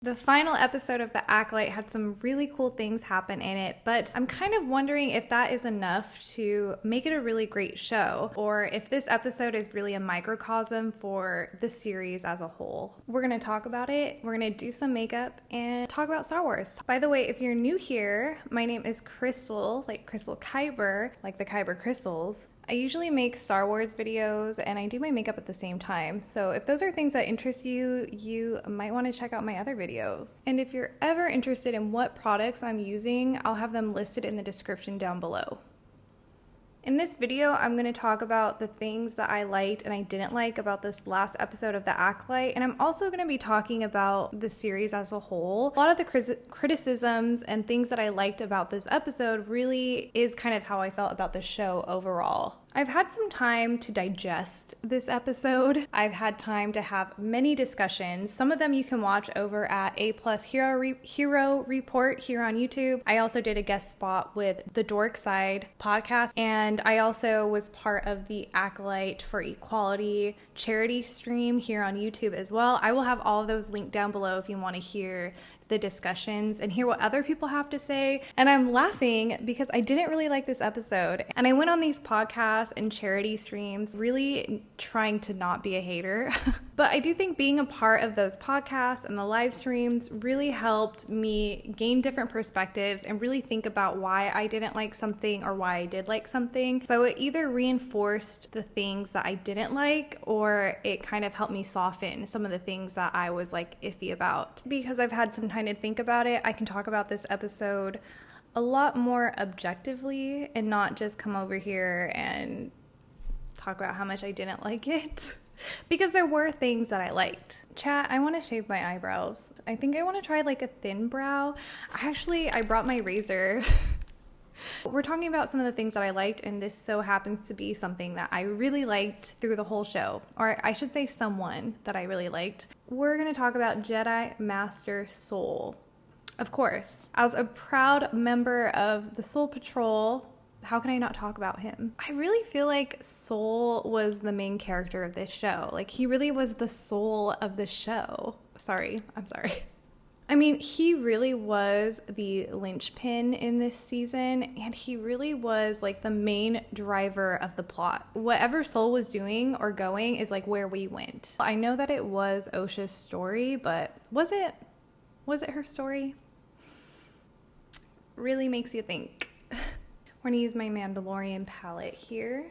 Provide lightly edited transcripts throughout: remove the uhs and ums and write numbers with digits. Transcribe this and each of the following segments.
The final episode of The Acolyte had some really cool things happen in it, but I'm kind of wondering if that is enough to make it a really great show, or if this episode is really a microcosm for the series as a whole. We're going to talk about it, we're going to do some makeup, and talk about Star Wars. By the way, if you're new here, my name is Crystal, like Crystal Kyber, like the Kyber Crystals. I usually make Star Wars videos and I do my makeup at the same time. So if those are things that interest you, you might want to check out my other videos. And if you're ever interested in what products I'm using, I'll have them listed in the description down below. In this video, I'm going to talk about the things that I liked and I didn't like about this last episode of The Acolyte, and I'm also going to be talking about the series as a whole. A lot of the criticisms and things that I liked about this episode really is kind of how I felt about the show overall. I've had some time to digest this episode. I've had time to have many discussions. Some of them you can watch over at A+ Hero Report here on YouTube. I also did a guest spot with the Dork Side podcast, and I also was part of the Acolyte for Equality charity stream here on YouTube as well. I will have all of those linked down below if you want to hear the discussions and hear what other people have to say. And I'm laughing because I didn't really like this episode. And I went on these podcasts and charity streams really trying to not be a hater. But I do think being a part of those podcasts and the live streams really helped me gain different perspectives and really think about why I didn't like something or why I did like something. So it either reinforced the things that I didn't like, or it kind of helped me soften some of the things that I was like iffy about. Because I've had some time to think about it, I can talk about this episode a lot more objectively and not just come over here and talk about how much I didn't like it. Because there were things that I liked. Chat, I want to shave my eyebrows. I think I want to try like a thin brow. I brought my razor. We're talking about some of the things that I liked, and this so happens to be something that I really liked through the whole show. Or I should say someone that I really liked. We're going to talk about Jedi Master Sol. Of course, as a proud member of the Sol Patrol, how can I not talk about him? I really feel like Sol was the main character of this show. Like, he really was the soul of the show. I'm sorry. I mean, he really was the linchpin in this season, and he really was like the main driver of the plot. Whatever Sol was doing or going is like where we went. I know that it was Osha's story, but was it her story? Really makes you think. We're gonna use my Mandalorian palette here.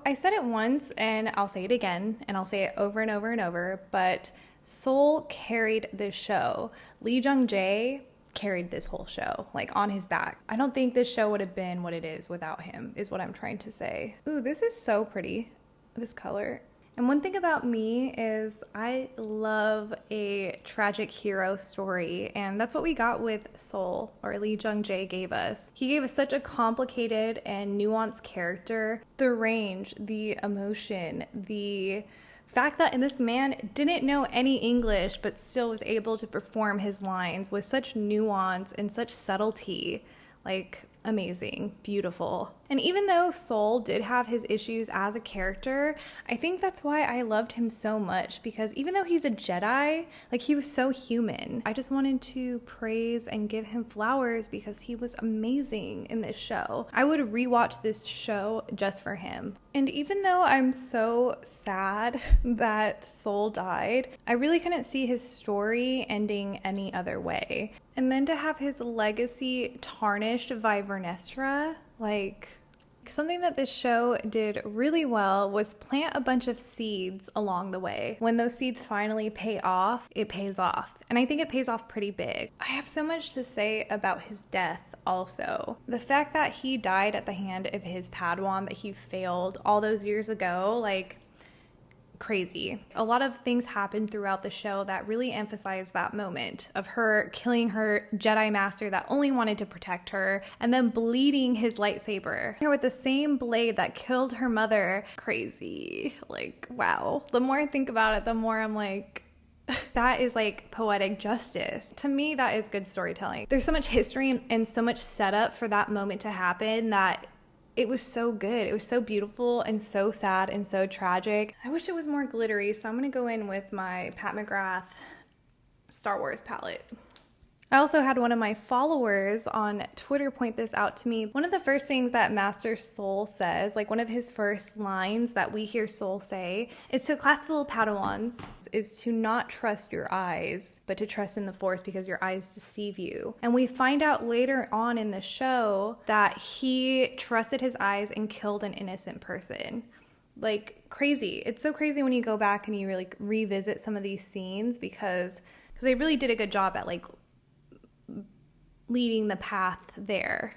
I said it once and I'll say it again, and I'll say it over and over and over, but Sol carried this show. Jung Jay carried this whole show, like on his back. I don't think this show would have been what it is without him, is what I'm trying to say. Ooh, this is so pretty, this color. And one thing about me is I love a tragic hero story, and that's what we got with Sol, or Jung Jay gave us. He gave us such a complicated and nuanced character. The range, the emotion, the fact that this man didn't know any English but still was able to perform his lines with such nuance and such subtlety, like amazing, beautiful. And even though Sol did have his issues as a character, I think that's why I loved him so much, because even though he's a Jedi, like, he was so human. I just wanted to praise and give him flowers because he was amazing in this show. I would rewatch this show just for him. And even though I'm so sad that Sol died, I really couldn't see his story ending any other way. And then to have his legacy tarnished by Vernestra, like, something that this show did really well was plant a bunch of seeds along the way. When those seeds finally pay off, it pays off. And I think it pays off pretty big. I have so much to say about his death also. The fact that he died at the hand of his Padawan that he failed all those years ago, like, crazy. A lot of things happened throughout the show that really emphasized that moment of her killing her Jedi Master that only wanted to protect her, and then bleeding his lightsaber with the same blade that killed her mother. Crazy. Like, wow. The more I think about it, the more I'm like, that is like poetic justice. To me, that is good storytelling. There's so much history and so much setup for that moment to happen that it was so good. It was so beautiful and so sad and so tragic. I wish it was more glittery, so I'm gonna go in with my Pat McGrath Star Wars palette. I also had one of my followers on Twitter point this out to me. One of the first things that Master Sol says, like one of his first lines that we hear Sol say, is to classical Padawans, is to not trust your eyes, but to trust in the Force because your eyes deceive you. And we find out later on in the show that he trusted his eyes and killed an innocent person. Like, crazy. It's so crazy when you go back and you really revisit some of these scenes because they really did a good job at like leading the path there.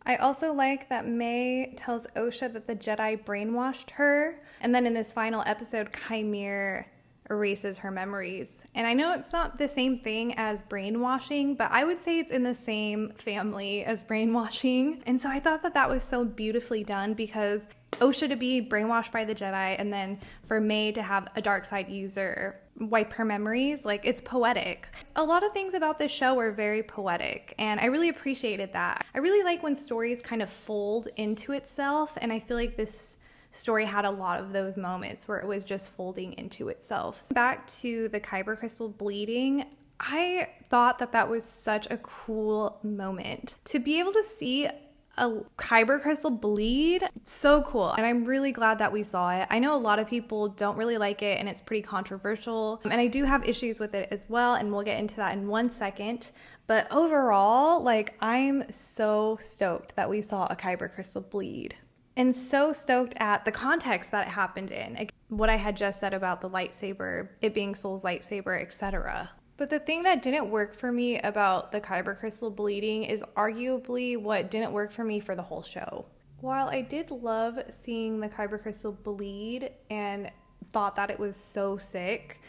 I also like that Mae tells Osha that the Jedi brainwashed her, and then in this final episode, Qimir erases her memories. And I know it's not the same thing as brainwashing, but I would say it's in the same family as brainwashing. And so I thought that that was so beautifully done because Osha to be brainwashed by the Jedi and then for Mae to have a dark side user wipe her memories, like, it's poetic. A lot of things about this show were very poetic, and I really appreciated that. I really like when stories kind of fold into itself, and I feel like this story had a lot of those moments where it was just folding into itself. Back to the Kyber Crystal bleeding, I thought that that was such a cool moment. To be able to see a Kyber Crystal bleed, so cool. And I'm really glad that we saw it. I know a lot of people don't really like it and it's pretty controversial. And I do have issues with it as well, and we'll get into that in 1 second. But overall, like, I'm so stoked that we saw a Kyber Crystal bleed. And so stoked at the context that it happened in. What I had just said about the lightsaber, it being Sol's lightsaber, etc. But the thing that didn't work for me about the Kyber Crystal bleeding is arguably what didn't work for me for the whole show. While I did love seeing the Kyber Crystal bleed and thought that it was so sick,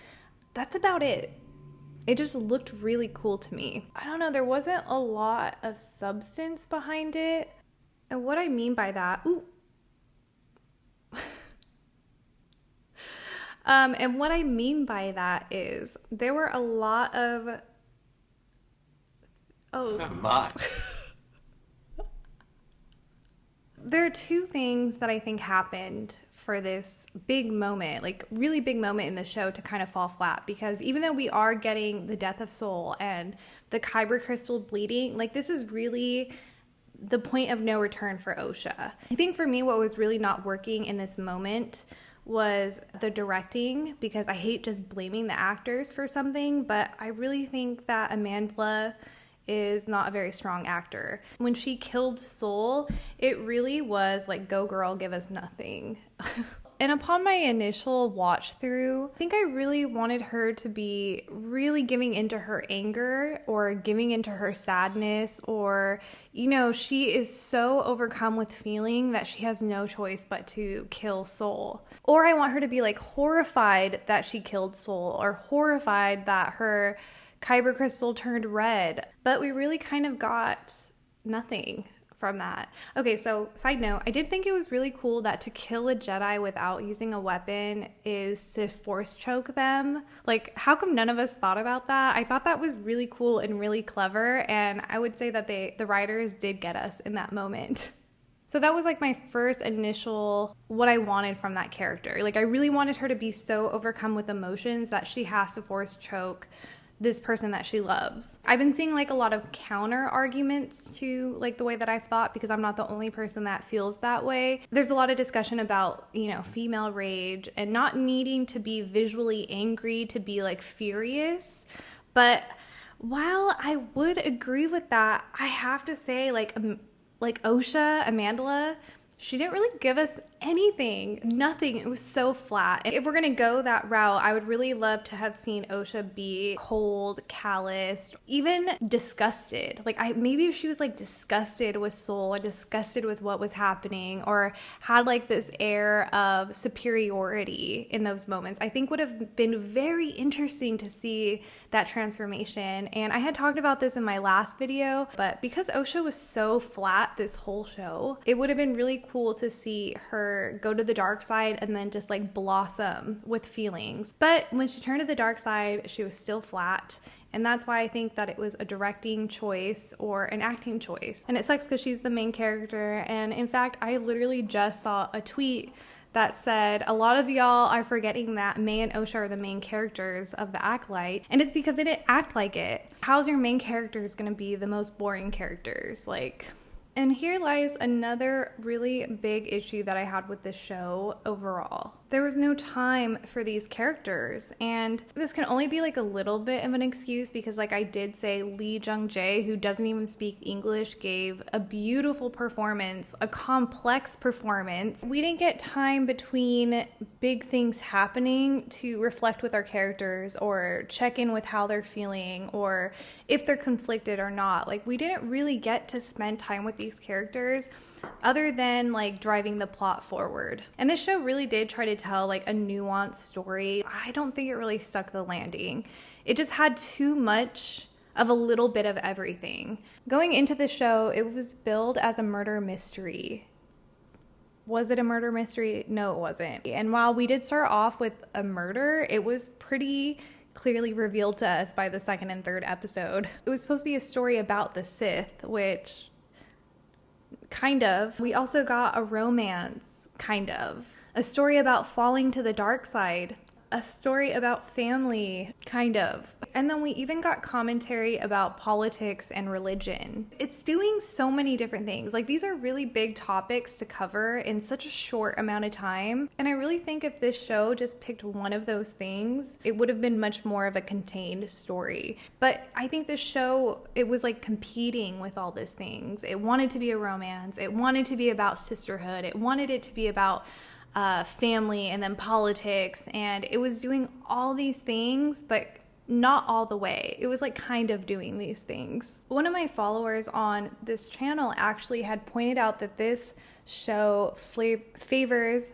that's about it. It just looked really cool to me. I don't know, there wasn't a lot of substance behind it. And what I mean by that, and what I mean by that is there were a lot of, there are two things that I think happened for this big moment, like really big moment in the show to kind of fall flat, because even though we are getting the death of Sol and the Kyber Crystal bleeding, like, this is really the point of no return for Osha. I think for me what was really not working in this moment was the directing, because I hate just blaming the actors for something, but I really think that Amandla is not a very strong actor. When she killed Sol, it really was like, go girl, give us nothing. And upon my initial watch through, I think I really wanted her to be really giving into her anger or giving into her sadness, or, you know, she is so overcome with feeling that she has no choice but to kill Sol. Or I want her to be like horrified that she killed Sol, or horrified that her Kyber Crystal turned red. But we really kind of got nothing from that. Okay, so side note, I did think it was really cool that to kill a Jedi without using a weapon is to force choke them. Like, how come none of us thought about that? I thought that was really cool and really clever, and I would say that the writers did get us in that moment. So that was like my first initial, what I wanted from that character. Like, I really wanted her to be so overcome with emotions that she has to force choke this person that she loves. I've been seeing like a lot of counter arguments to like the way that I've thought, because I'm not the only person that feels that way. There's a lot of discussion about, you know, female rage and not needing to be visually angry to be like furious. But while I would agree with that, I have to say like Osha, Amandla, she didn't really give us anything, nothing. It was so flat. And if we're gonna go that route, I would really love to have seen Osha be cold, calloused, even disgusted. Like, maybe if she was like disgusted with Sol or disgusted with what was happening, or had like this air of superiority in those moments, I think would have been very interesting to see that transformation. And I had talked about this in my last video, but because Osha was so flat this whole show, it would have been really cool to see her go to the dark side and then just like blossom with feelings. But when she turned to the dark side, she was still flat. And that's why I think that it was a directing choice or an acting choice. And it sucks because she's the main character. And in fact, I literally just saw a tweet that said, a lot of y'all are forgetting that Mae and Osha are the main characters of The Acolyte, and it's because they didn't act like it. How's your main characters gonna be the most boring characters? Like... And here lies another really big issue that I had with this show overall. There was no time for these characters, and this can only be like a little bit of an excuse because, like I did say, Jung Jay, who doesn't even speak English, gave a beautiful performance, a complex performance. We didn't get time between big things happening to reflect with our characters or check in with how they're feeling or if they're conflicted or not. Like, we didn't really get to spend time with these characters other than like driving the plot forward. And this show really did try to tell like a nuanced story. I don't think it really stuck the landing. It just had too much of a little bit of everything. Going into the show, it was billed as a murder mystery. Was it a murder mystery? No, it wasn't. And while we did start off with a murder, it was pretty clearly revealed to us by the second and third episode. It was supposed to be a story about the Sith, which kind of. We also got a romance, kind of. A story about falling to the dark side. A story about family, kind of. And then we even got commentary about politics and religion. It's doing so many different things. Like, these are really big topics to cover in such a short amount of time. And I really think if this show just picked one of those things, it would have been much more of a contained story. But I think this show, it was like competing with all these things. It wanted to be a romance. It wanted to be about sisterhood. It wanted it to be about family and then politics, and it was doing all these things, but not all the way. It was like kind of doing these things. One of my followers on this channel actually had pointed out that this show favors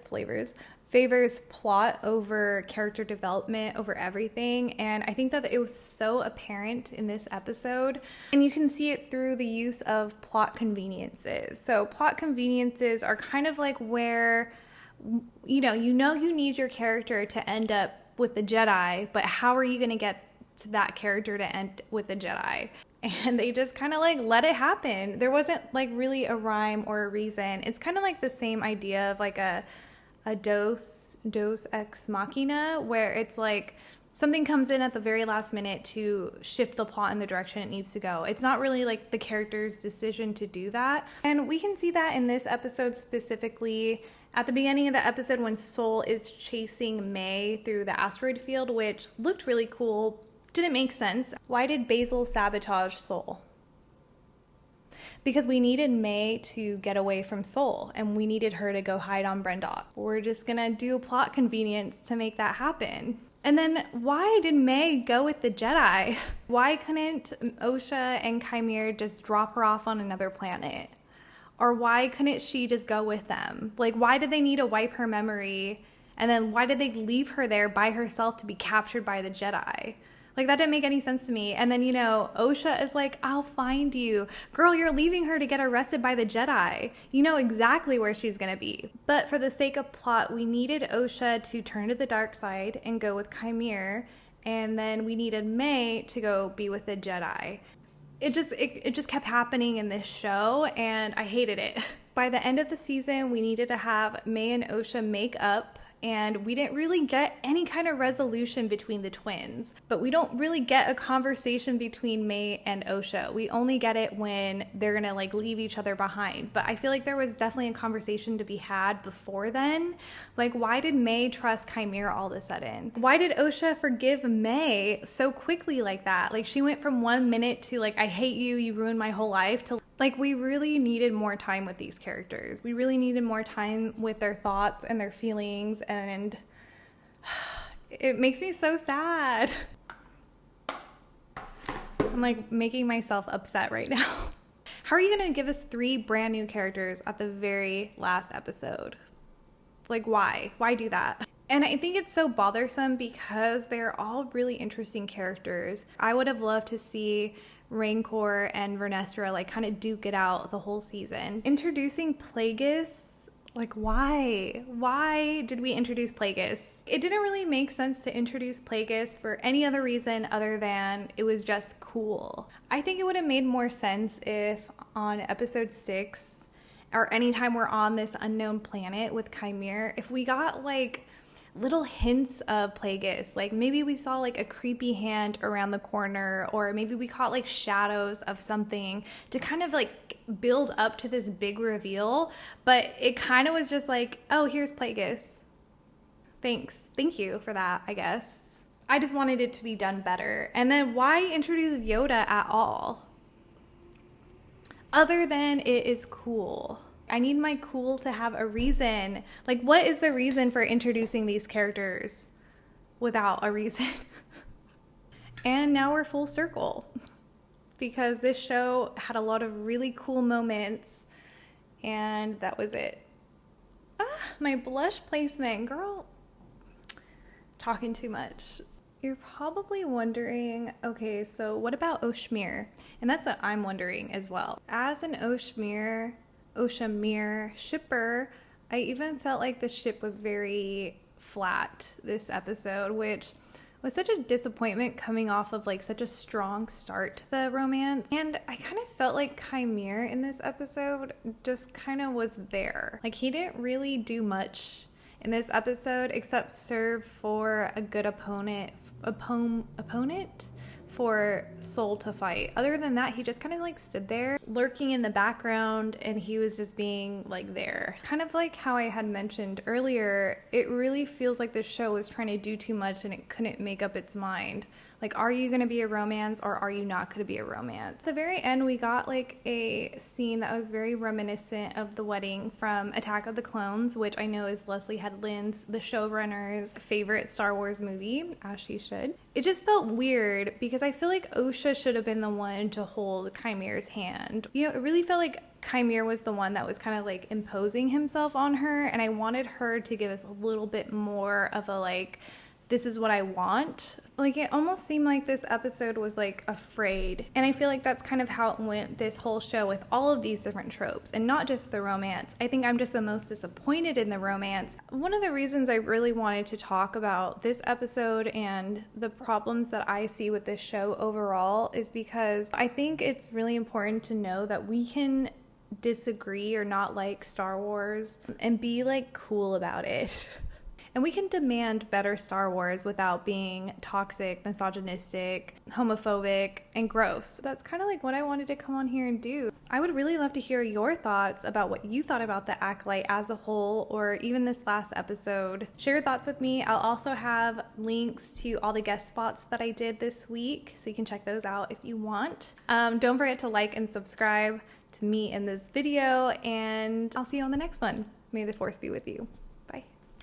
plot over character development over everything, and I think that it was so apparent in this episode, and you can see it through the use of plot conveniences. So plot conveniences are kind of like where you need your character to end up with the Jedi, but how are you going to get to that character to end with the Jedi? And they just kind of like let it happen. There wasn't like really a rhyme or a reason. It's kind of like the same idea of like a Deus ex machina, where it's like something comes in at the very last minute to shift the plot in the direction it needs to go. It's not really like the character's decision to do that. And we can see that in this episode specifically. At the beginning of the episode when Sol is chasing Mae through the asteroid field, which looked really cool, didn't make sense. Why did Basil sabotage Sol? Because we needed Mae to get away from Sol, and we needed her to go hide on Brendok. We're just gonna do a plot convenience to make that happen. And then why did Mae go with the Jedi? Why couldn't Osha and Qimir just drop her off on another planet? Or why couldn't she just go with them? Like, why did they need to wipe her memory? And then why did they leave her there by herself to be captured by the Jedi? Like, that didn't make any sense to me. And then, Osha is like, I'll find you. Girl, you're leaving her to get arrested by the Jedi. You know exactly where she's going to be. But for the sake of plot, we needed Osha to turn to the dark side and go with Qimir. And then we needed Mae to go be with the Jedi. It just kept happening in this show, and I hated it. By the end of the season, we needed to have Mae and Osha make up, and we didn't really get any kind of resolution between the twins. But we don't really get a conversation between Mae and Osha. We only get it when they're gonna like leave each other behind. But I feel like there was definitely a conversation to be had before then. Like, why did Mae trust Qimir all of a sudden? Why did Osha forgive Mae so quickly like that? Like, she went from 1 minute to like, I hate you, you ruined my whole life, to like, we really needed more time with these characters. We really needed more time with their thoughts and their feelings, and it makes me so sad. I'm like making myself upset right now. How are you gonna give us 3 brand new characters at the very last episode? Like, why? Why do that? And I think it's so bothersome because they're all really interesting characters. I would have loved to see Rancor and Vernestra like kind of duke it out the whole season. Introducing Plagueis, like, why? Why did we introduce Plagueis? It didn't really make sense to introduce Plagueis for any other reason other than it was just cool. I think it would have made more sense if on episode 6 or anytime we're on this unknown planet with Qimir, if we got like little hints of Plagueis, like maybe we saw like a creepy hand around the corner, or maybe we caught like shadows of something to kind of like build up to this big reveal, but it kind of was just like, oh, here's Plagueis. Thank you for that, I guess. I just wanted it to be done better. And then why introduce Yoda at all? Other than it is cool. I need my cool to have a reason. Like, what is the reason for introducing these characters without a reason? And now we're full circle, because this show had a lot of really cool moments, and that was it. My blush placement, girl. Talking too much. You're probably wondering, okay, so what about Oshmir? And that's what I'm wondering as well. As an Oshamir shipper, I even felt like the ship was very flat this episode, which was such a disappointment coming off of like such a strong start to the romance. And I kind of felt like Qimir in this episode just kind of was there. Like, he didn't really do much in this episode except serve for a good opponent for Sol to fight. Other than that, he just kind of like stood there lurking in the background, and he was just being like there. Kind of like how I had mentioned earlier, it really feels like this show was trying to do too much and it couldn't make up its mind. Like, are you going to be a romance or are you not going to be a romance? At the very end, we got like a scene that was very reminiscent of the wedding from Attack of the Clones, which I know is Leslie Headland's, the showrunner's, favorite Star Wars movie, as she should. It just felt weird because I feel like Osha should have been the one to hold Kymir's hand. You know, it really felt like Qimir was the one that was kind of like imposing himself on her, and I wanted her to give us a little bit more of a like, this is what I want. Like, it almost seemed like this episode was like afraid. And I feel like that's kind of how it went this whole show with all of these different tropes, and not just the romance. I think I'm just the most disappointed in the romance. One of the reasons I really wanted to talk about this episode and the problems that I see with this show overall is because I think it's really important to know that we can disagree or not like Star Wars and be like cool about it. And we can demand better Star Wars without being toxic, misogynistic, homophobic, and gross. That's kind of like what I wanted to come on here and do. I would really love to hear your thoughts about what you thought about The Acolyte as a whole, or even this last episode. Share your thoughts with me. I'll also have links to all the guest spots that I did this week, so you can check those out if you want. Don't forget to like and subscribe to me in this video, and I'll see you on the next one. May the Force be with you.